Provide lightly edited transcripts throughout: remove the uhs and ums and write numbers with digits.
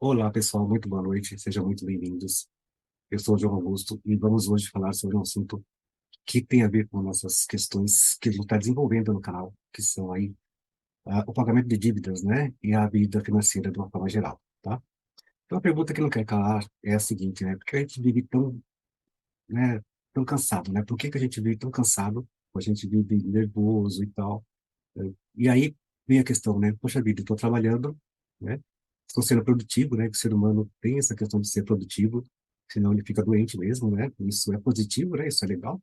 Olá, pessoal, muito boa noite, sejam muito bem-vindos. Eu sou o João Augusto e vamos hoje falar sobre um assunto que tem a ver com nossas questões que a gente está desenvolvendo no canal, que são aí o pagamento de dívidas, né, e a vida financeira de uma forma geral, tá? Então, a pergunta que não quer calar é a seguinte, né, por que a gente vive tão, né, tão cansado, né? Por que que a gente vive tão cansado? A gente vive nervoso e tal. E aí vem a questão, né? Poxa vida, estou trabalhando, né? Estou sendo produtivo, né? Que o ser humano tem essa questão de ser produtivo, senão ele fica doente mesmo, né? Isso é positivo, né? Isso é legal.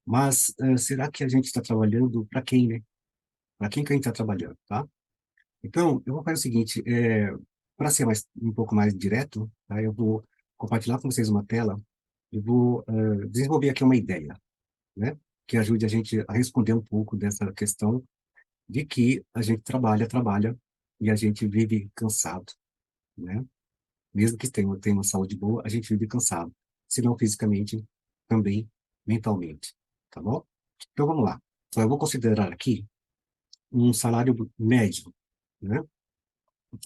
Mas será que a gente está trabalhando para quem, né? Para quem que a gente está trabalhando, tá? Então, eu vou fazer o seguinte, para ser um pouco mais direto, tá? Eu vou compartilhar com vocês uma tela, eu vou desenvolver aqui uma ideia, né? Que ajude a gente a responder um pouco dessa questão de que a gente trabalha e a gente vive cansado, né? Mesmo que tenha uma saúde boa, a gente vive cansado, se não fisicamente, também mentalmente, tá bom? Então vamos lá. Então, eu vou considerar aqui um salário médio, né?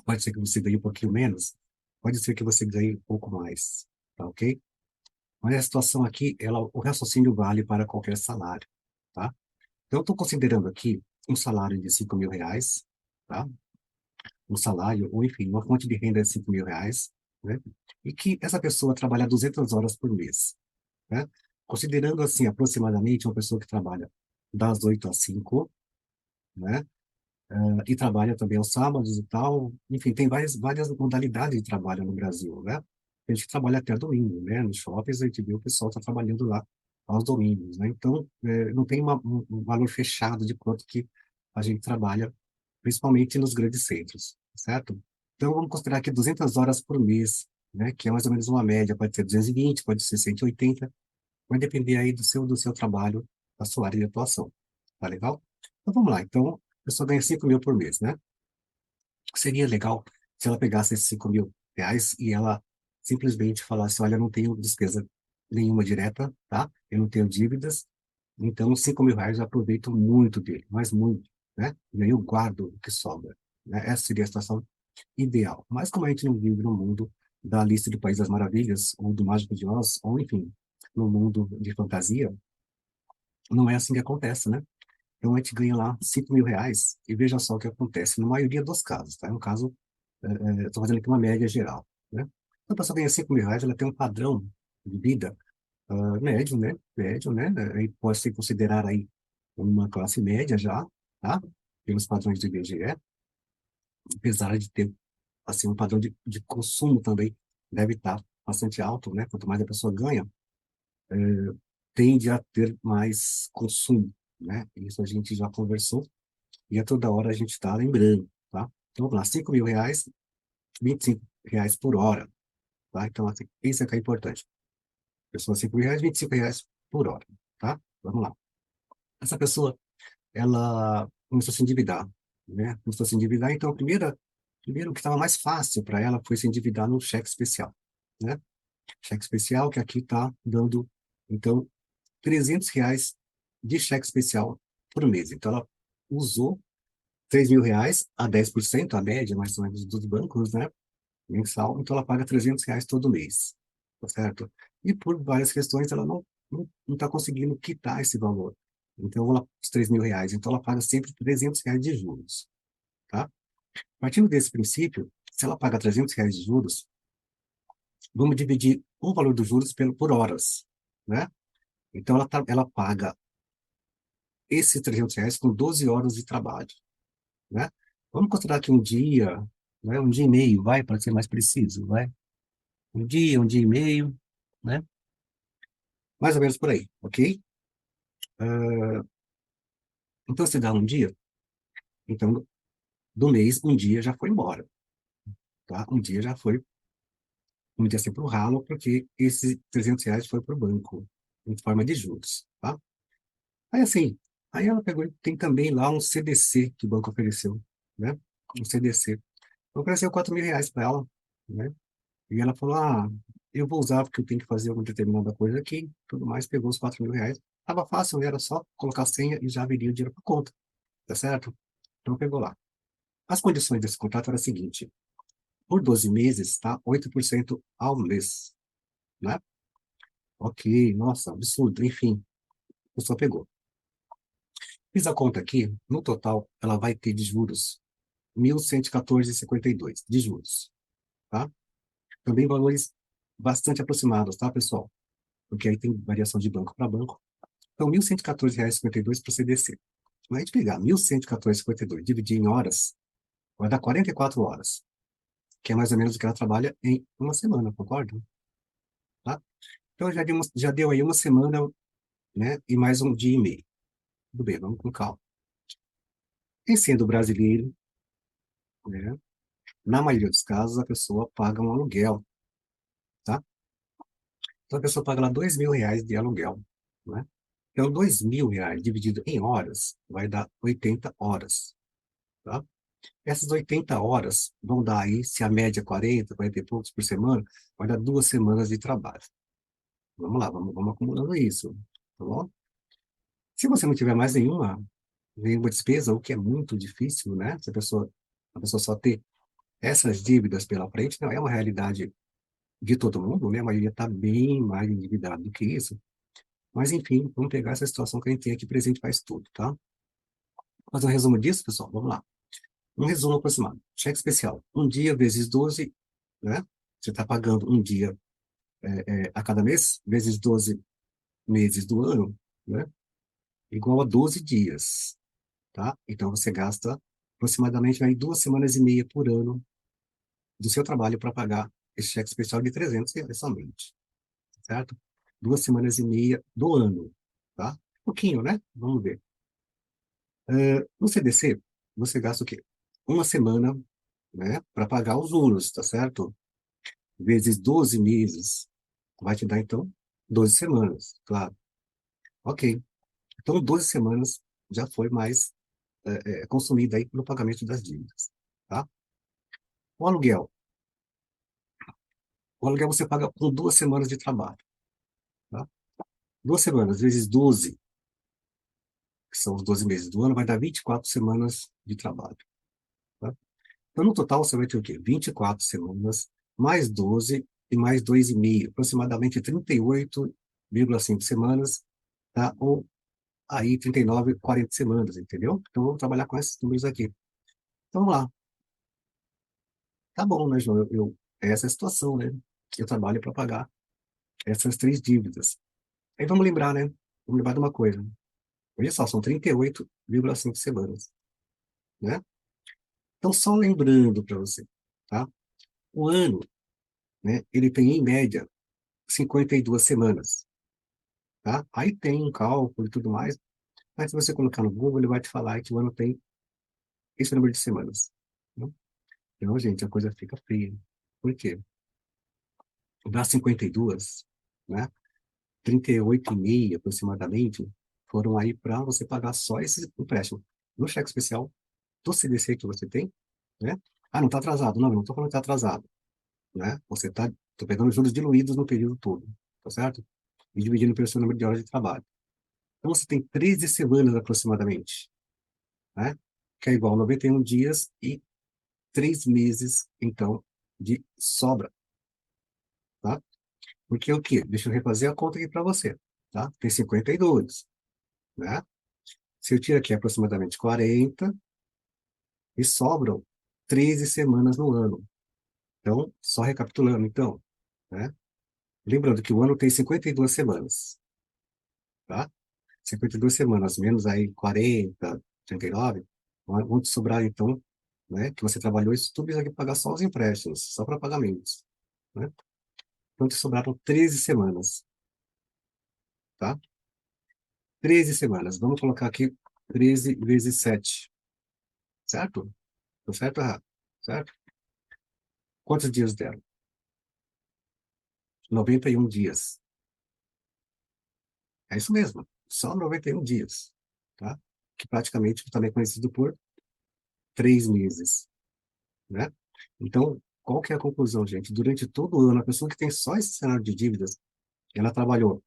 Pode ser que você ganhe um pouquinho menos, pode ser que você ganhe um pouco mais, tá ok? Mas a situação aqui, o raciocínio vale para qualquer salário, tá? Então, eu estou considerando aqui um salário de R$ 5.000, tá? Um salário, ou enfim, uma fonte de renda de R$ 5.000, né? E que essa pessoa trabalha 200 horas por mês, né? Considerando, assim, aproximadamente uma pessoa que trabalha das 8 às 5, né? E trabalha também aos sábados e tal. Enfim, tem várias modalidades de trabalho no Brasil, né? Tem gente que trabalha até domingo, né? Nos shoppings a gente vê o pessoal tá trabalhando lá aos domingos, né? Então, não tem um valor fechado de quanto que a gente trabalha, principalmente nos grandes centros, certo? Então, vamos considerar aqui 200 horas por mês, né? Que é mais ou menos uma média, pode ser 220, pode ser 180, vai depender aí do seu trabalho, da sua área de atuação, tá legal? Então, vamos lá. Então, a pessoa ganha 5.000 por mês, né? Seria legal se ela pegasse esses R$ 5.000 e ela simplesmente falasse, olha, eu não tenho despesa nenhuma direta, tá? Eu não tenho dívidas, então R$ 5.000 eu aproveito muito dele, mas muito, né? E aí eu guardo o que sobra, né? Essa seria a situação ideal. Mas como a gente não vive no mundo da lista do País das Maravilhas, ou do Mágico de Oz, ou enfim, no mundo de fantasia, não é assim que acontece, né? Então a gente ganha lá R$ 5.000 e veja só o que acontece, na maioria dos casos, tá? No caso, estou fazendo aqui uma média geral, né? Então a pessoa ganha R$ 5.000, ela tem um padrão de vida médio, né? Médio, né? Aí pode se considerar aí uma classe média já, tá? Pelos padrões do IBGE, apesar de ter, assim, um padrão de consumo também deve estar bastante alto, né? Quanto mais a pessoa ganha, tende a ter mais consumo, né? Isso a gente já conversou e a toda hora a gente está lembrando, tá? Então, vamos lá, R$ 5.000, R$ 25 por hora, tá? Então, assim, isso é que é importante. Pessoa, R$ 5.000, R$ 25 por hora, tá? Vamos lá. Essa pessoa, ela começou a se endividar, né? Começou a se endividar, então, primeiro o que estava mais fácil para ela foi se endividar no cheque especial, né? Cheque especial que aqui está dando, então, R$ 300 de cheque especial por mês. Então, ela usou R$ 3.000 a 10%, a média mais ou menos dos bancos, né? Mensal, então ela paga R$ 300 todo mês, tá certo? E por várias questões ela não está conseguindo quitar esse valor. Então, os R$ 3.000, então ela paga sempre R$ 300 de juros, tá? Partindo desse princípio, se ela paga R$ 300 de juros, vamos dividir o valor dos juros por horas, né? Então, ela paga esses R$ 300 com 12 horas de trabalho, né? Vamos considerar que um dia, né, um dia e meio, vai, para ser mais preciso, vai? Um dia e meio, né? Mais ou menos por aí, ok? Então, se dá um dia, então, do mês, um dia já foi embora, tá? Um dia já foi, um dia assim, para o ralo, porque esses R$ 300 foi para o banco, em forma de juros, tá? Aí, assim, aí ela pegou, tem também lá um CDC que o banco ofereceu, né? Um CDC. Ofereceu R$ 4.000 para ela, né? E ela falou, eu vou usar porque eu tenho que fazer alguma determinada coisa aqui, tudo mais, pegou os R$ 4.000. Tava fácil, era só colocar a senha e já viria o dinheiro para conta, tá certo? Então pegou lá. As condições desse contrato era a seguinte, por 12 meses, tá? 8% ao mês, né? Ok, nossa, absurdo. Enfim, a pessoa pegou. Fiz a conta aqui, no total, ela vai ter de juros 1.114,52 de juros, tá? Também valores bastante aproximados, tá, pessoal? Porque aí tem variação de banco para banco. Então, R$ 1.114,52 para o CDC. Se a gente pegar 1.114,52 e dividir em horas, vai dar 44 horas, que é mais ou menos o que ela trabalha em uma semana, concorda? Tá? Então, já deu aí uma semana, né, e mais um dia e meio. Tudo bem, vamos com calma. Em sendo brasileiro, né, na maioria dos casos, a pessoa paga um aluguel, tá? Então, a pessoa paga lá R$ 2.000 de aluguel, né? Então, R$ 2.000 dividido em horas vai dar 80 horas, tá? Essas 80 horas vão dar aí, se a média é 40, 40 e poucos por semana, vai dar 2 semanas de trabalho. Vamos lá, vamos acumulando isso, tá bom? Se você não tiver mais nenhuma despesa, o que é muito difícil, né? Se a pessoa só ter essas dívidas pela frente, não é uma realidade de todo mundo, né? A maioria está bem mais endividada do que isso. Mas, enfim, vamos pegar essa situação que a gente tem aqui presente para estudo, tá? Fazer um resumo disso, pessoal? Vamos lá. Um resumo aproximado. Cheque especial. Um dia vezes 12, né? Você está pagando um dia a cada mês, vezes 12 meses do ano, né? Igual a 12 dias, tá? Então, você gasta aproximadamente aí 2 semanas e meia por ano do seu trabalho para pagar esse cheque especial de R$ 300 somente, certo? 2 semanas e meia do ano, tá? Pouquinho, né? Vamos ver. No CDC, você gasta o quê? Uma semana, né, para pagar os juros, tá certo? Vezes 12 meses, vai te dar, então, 12 semanas, claro. Ok. Então, 12 semanas já foi mais consumida aí no pagamento das dívidas, tá? O aluguel. O aluguel você paga com 2 semanas de trabalho, tá? 2 semanas vezes 12, que são os 12 meses do ano, vai dar 24 semanas de trabalho, tá? Então, no total, você vai ter o quê? 24 semanas, mais 12 e mais 2,5, aproximadamente 38,5 semanas, tá? Ou aí 39, 40 semanas, entendeu? Então, vamos trabalhar com esses números aqui. Então, vamos lá. Tá bom, né, João? Essa é a situação, né? Eu trabalho para pagar essas três dívidas. Aí vamos lembrar, né? Vamos lembrar de uma coisa. Olha só, são 38,5 semanas, né? Então, só lembrando para você, tá? O ano, né? Ele tem, em média, 52 semanas, tá? Aí tem um cálculo e tudo mais, mas se você colocar no Google, ele vai te falar que o ano tem esse número de semanas, né? Então, gente, a coisa fica feia. Por quê? Das 52, né? 38,5 aproximadamente foram aí para você pagar só esse empréstimo. No cheque especial do CDC que você tem, né? Ah, não está atrasado. Não, eu não estou falando que está atrasado, né? Tô pegando juros diluídos no período todo, tá certo? E dividindo pelo seu número de horas de trabalho. Então, você tem 13 semanas aproximadamente, né? Que é igual a 91 dias e 3 meses, então, de sobra, tá? Porque o quê? Deixa eu refazer a conta aqui para você, tá? Tem 52, né? Se eu tiro aqui aproximadamente 40 e sobram 13 semanas no ano. Então, só recapitulando, então, né? Lembrando que o ano tem 52 semanas, tá? 52 semanas, menos aí 40, 39, vão te sobrar, então, né? Que você trabalhou isso tudo isso aqui para pagar só os empréstimos, só para pagamentos, né? Então, te sobraram 13 semanas, tá? 13 semanas. Vamos colocar aqui 13 vezes 7, certo? Tô certo ou errado? Certo? Quantos dias deram? 91 dias. É isso mesmo, só 91 dias, tá? Que praticamente também é conhecido por 3 meses, né? Então, qual que é a conclusão, gente? Durante todo o ano, a pessoa que tem só esse cenário de dívidas, ela trabalhou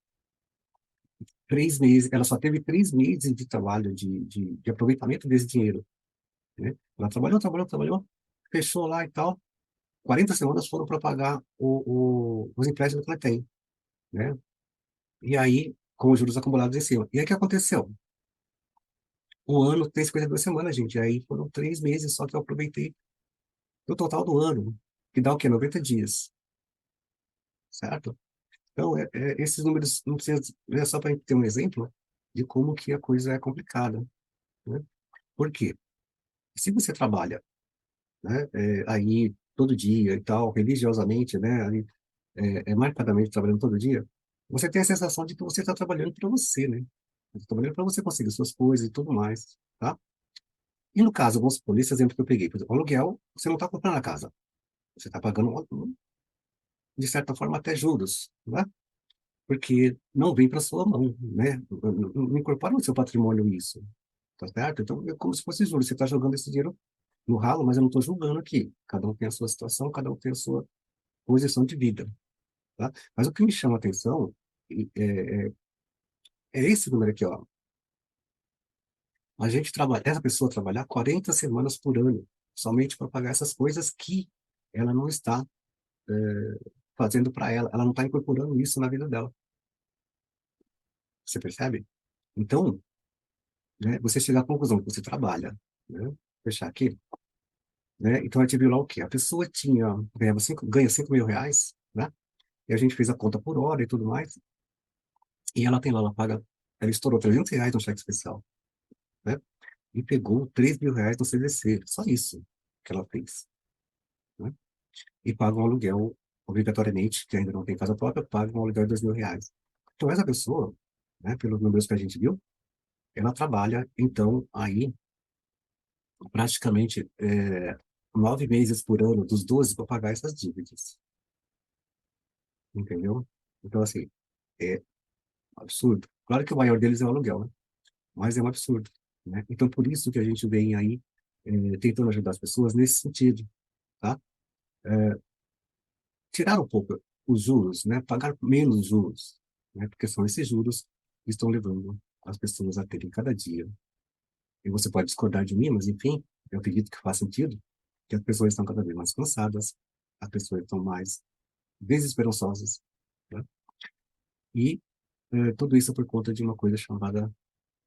3 meses, ela só teve 3 meses de trabalho, de aproveitamento desse dinheiro, né? Ela trabalhou, trabalhou, trabalhou, fechou lá e tal, 40 semanas foram para pagar os empréstimos que ela tem, né? E aí, com os juros acumulados em cima. E aí, o que aconteceu? O ano tem 52 semanas, gente. E aí foram 3 meses só que eu aproveitei do total do ano, que dá o quê? 90 dias, certo? Então, esses números, não precisa, é só para ter um exemplo de como que a coisa é complicada, né? Por quê? Se você trabalha, né, aí todo dia e tal, religiosamente, né, aí, marcadamente trabalhando todo dia, você tem a sensação de que você está trabalhando para você, né? Está trabalhando para você conseguir suas coisas e tudo mais, tá? E no caso, vamos supor, nesse exemplo que eu peguei, por exemplo, aluguel, você não está comprando a casa, você está pagando, de certa forma, até juros, né? Porque não vem para sua mão, né? Não incorpora no seu patrimônio isso, tá certo? Então, é como se fosse juros, você está jogando esse dinheiro no ralo, mas eu não estou julgando aqui. Cada um tem a sua situação, cada um tem a sua posição de vida, tá? Mas o que me chama a atenção é esse número aqui, ó. A gente trabalha, essa pessoa trabalhar 40 semanas por ano, somente para pagar essas coisas que ela não está fazendo para ela, ela não está incorporando isso na vida dela. Você percebe? Então, né, você chegar à conclusão que você trabalha, né? Fechar aqui, né? Então a gente viu lá o quê? A pessoa ganha 5 mil reais, né? E a gente fez a conta por hora e tudo mais, e ela tem lá, ela estourou 300 reais no cheque especial, né? E pegou 3 mil reais no CVC, só isso que ela fez, né? E paga um aluguel, obrigatoriamente, que ainda não tem casa própria, paga um aluguel de 2 mil reais. Então essa pessoa, né, pelos números que a gente viu, ela trabalha, então, aí, praticamente 9 meses por ano, dos 12, para pagar essas dívidas, entendeu? Então, assim, é absurdo. Claro que o maior deles é o aluguel, né? Mas é um absurdo, né? Então, por isso que a gente vem aí tentando ajudar as pessoas nesse sentido, tá? Tirar um pouco os juros, né? Pagar menos juros, né? Porque são esses juros que estão levando as pessoas a terem cada dia. E você pode discordar de mim, mas enfim, eu acredito que faz sentido, que as pessoas estão cada vez mais cansadas, as pessoas estão mais desesperançosas, né? E tudo isso por conta de uma coisa chamada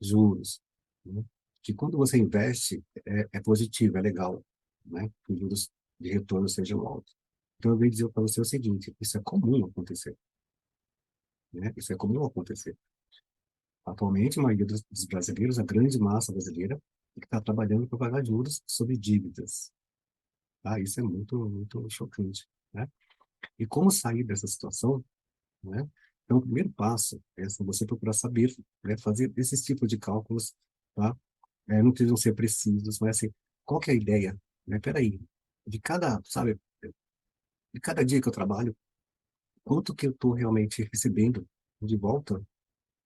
juros, né? Que quando você investe, é positivo, é legal, né? Que os juros de retorno sejam altos. Então, eu venho dizer para você o seguinte: isso é comum acontecer, né? Isso é comum acontecer. Atualmente, a maioria dos brasileiros, a grande massa brasileira, está trabalhando para pagar juros sobre dívidas, tá? Isso é muito, muito chocante, né? E como sair dessa situação, né? Então, o primeiro passo é assim, você procurar saber, né, fazer esses tipos de cálculos, tá? Não precisam ser precisos, mas assim, qual que é a ideia? Né? Peraí, sabe, de cada dia que eu trabalho, quanto que eu estou realmente recebendo de volta,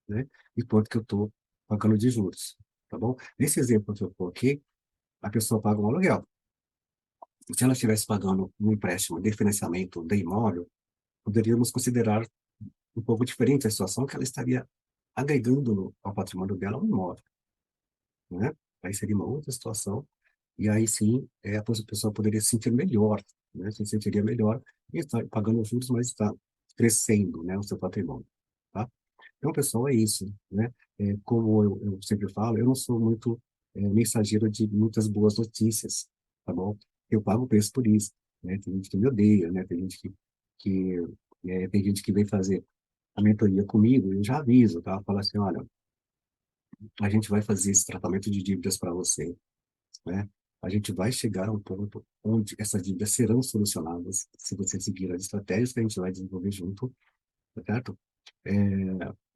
né? E quanto que eu estou pagando de juros, tá bom? Nesse exemplo que eu coloquei, a pessoa paga um aluguel. Se ela estivesse pagando um empréstimo de financiamento de imóvel, poderíamos considerar um pouco diferente a situação, que ela estaria agregando ao patrimônio dela um imóvel, né? Aí seria uma outra situação, e aí sim a pessoa poderia se sentir melhor, né? Se sentiria melhor e está pagando os juros, mas está crescendo, né, o seu patrimônio, tá? Então, pessoal, é isso, né? Como eu sempre falo, eu não sou muito mensageiro de muitas boas notícias, tá bom? Eu pago o preço por isso, né? Tem gente que me odeia, né? Tem gente que vem fazer a mentoria comigo, eu já aviso, tá? Fala assim, olha, a gente vai fazer esse tratamento de dívidas para você, né? A gente vai chegar a um ponto onde essas dívidas serão solucionadas se você seguir as estratégias que a gente vai desenvolver junto, tá certo? É,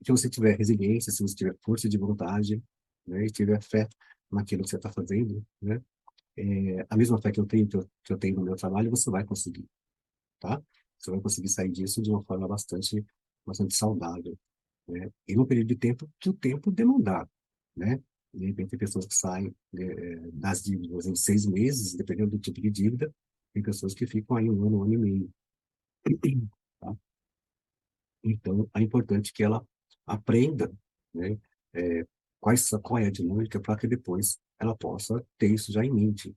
se você tiver resiliência, se você tiver força de vontade, né, e tiver fé naquilo que você está fazendo, né? A mesma fé que eu tenho, que eu tenho no meu trabalho, você vai conseguir, tá? Você vai conseguir sair disso de uma forma bastante saudável, né? E num período de tempo que o tempo demandar, né? De repente, tem pessoas que saem das dívidas em 6 meses, dependendo do tipo de dívida, tem pessoas que ficam aí um ano e meio, tá? Então, é importante que ela aprenda, né? é, qual é a dinâmica para que depois ela possa ter isso já em mente,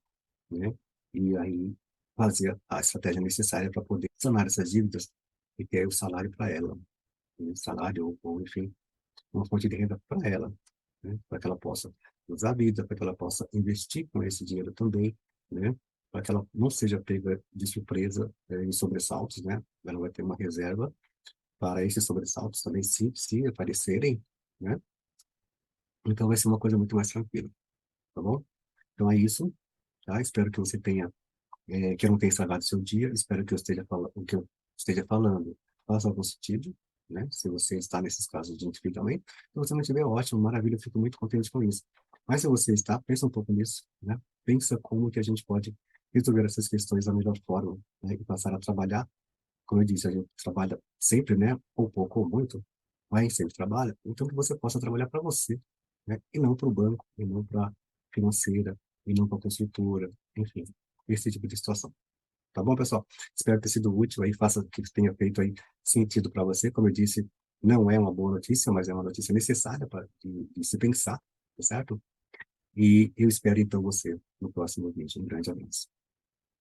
né? E aí fazer a estratégia necessária para poder sanar essas dívidas e ter o salário para ela, né? Salário ou, enfim, uma fonte de renda para ela, né? Para que ela possa usar a vida, para que ela possa investir com esse dinheiro também, né? Para que ela não seja pega de surpresa em sobressaltos, né? Ela vai ter uma reserva para esses sobressaltos também, se aparecerem, né? Então vai ser uma coisa muito mais tranquila, tá bom? Então é isso, tá? Espero que você tenha, que eu não tenha estragado seu dia, espero que eu esteja falando, o que eu esteja falando faça algum sentido, né? Se você está nesses casos de endividamento, se você não tiver, ótimo, maravilha, eu fico muito contente com isso. Mas se você está, pensa um pouco nisso, né? Pensa como que a gente pode resolver essas questões da melhor forma, né? E passar a trabalhar, como eu disse, a gente trabalha sempre, né? Ou pouco ou muito, mas sempre trabalha, então que você possa trabalhar para você, né? E não para o banco, e não para financeira, e não para a consultora, enfim, esse tipo de situação. Tá bom, pessoal? Espero ter sido útil aí, faça que tenha feito aí sentido para você. Como eu disse, não é uma boa notícia, mas é uma notícia necessária para de se pensar, tá certo? E eu espero então você no próximo vídeo. Um grande abraço.